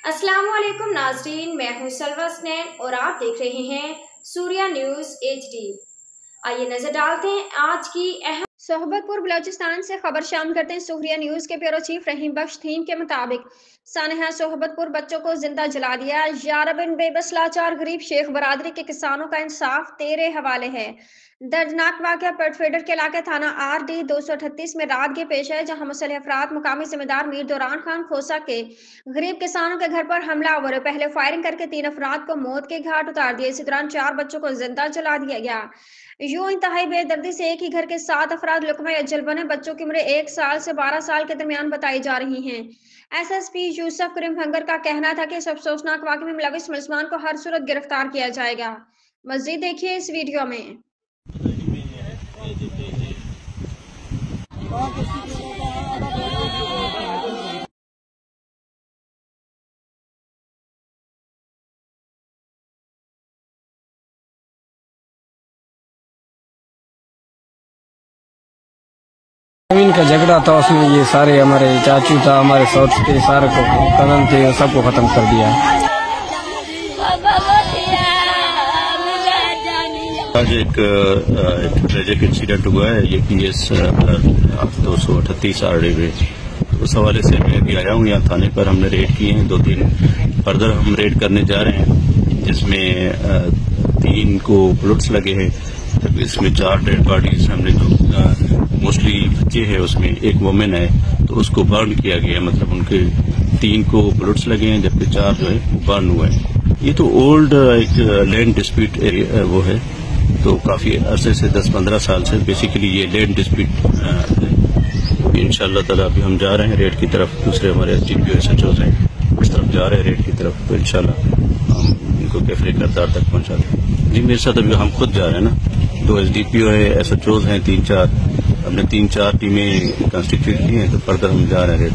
अस्सलामुअलैकुम नाज़रीन, मैं हूं सलवा हसनैन और आप देख रहे हैं सूर्या न्यूज़ HD। आइए नजर डालते हैं आज की अहम। सोहबतपुर बलोचिस्तान से खबर शामिल करते हैं सूर्या न्यूज़ के ब्यूरो चीफ रहीम बख्श थीम के मुताबिक सानहा सोहबतपुर बच्चों को जिंदा जला दिया। यारबिन बेबस लाचार गरीब शेख बरादरी के किसानों का इंसाफ तेरे हवाले है। दर्दनाक वाक़या पटफेडर के इलाके थाना RD 238 में रात के पेश है, जहां मुसल्ह अफराद मुकामी जिम्मेदार मीर दौरान खान खोसा के गरीब किसानों के घर पर हमलावर है। पहले फायरिंग करके 3 अफराद को मौत के घाट उतार दिया। इसी दौरान 4 बच्चों को जिंदा जला दिया गया। यूं इंतहाई बेदर्दी से एक ही घर के 7 अफराद लुकमा अजल बने। बच्चों की उम्र 1 साल से 12 साल के दरमियान बताई जा रही हैं। SSP यूसुफ करीम भंगर का कहना था कि इस अफसोसनाक वाक़े में मुलविस मुलजमान को हर सूरत गिरफ्तार किया जाएगा। मजीद देखिए इस वीडियो में। जमीन का झगड़ा था, उसमें ये सारे हमारे चाचू था, हमारे सौत के सारे को कदम थे, सबको खत्म कर दिया। आज एक ट्रेजिक इंसिडेंट हुआ है ये PS 238 RD में। तो उस हवाले से मैं भी आया हूँ यहाँ थाने पर। हमने रेड किए हैं, 2-3 फर्दर हम रेड करने जा रहे हैं, जिसमें 3 को बुलेट्स लगे हैं। तब इसमें 4 डेड बॉडीज हमने, जो मोस्टली बच्चे हैं, उसमें एक वुमेन है, तो उसको बर्न किया गया। मतलब उनके 3 को बुलेट्स लगे हैं, जबकि 4 जो है वो बर्न हुए हैं। ये तो ओल्ड एक लैंड डिस्प्यूट एरिया वो है, तो काफी अरसे से 10-15 साल से बेसिकली ये लैंड डिस्प्यूट। इंशाल्लाह ताला अभी हम जा रहे हैं रेड की तरफ। दूसरे हमारे SDPO SHO हैं उस तरफ जा रहे हैं रेड की तरफ, तो इंशाल्लाह हम इनको कैफरे किरदार तक पहुंचा दें। जी मेरे साथ अभी हम खुद जा रहे हैं ना, 2 SDPO है, SHOs हैं 3-4। हमने 3-4 टीमें कंस्टिट्यूट की हैं, तो फर्दर हम जा रहे हैं रेड।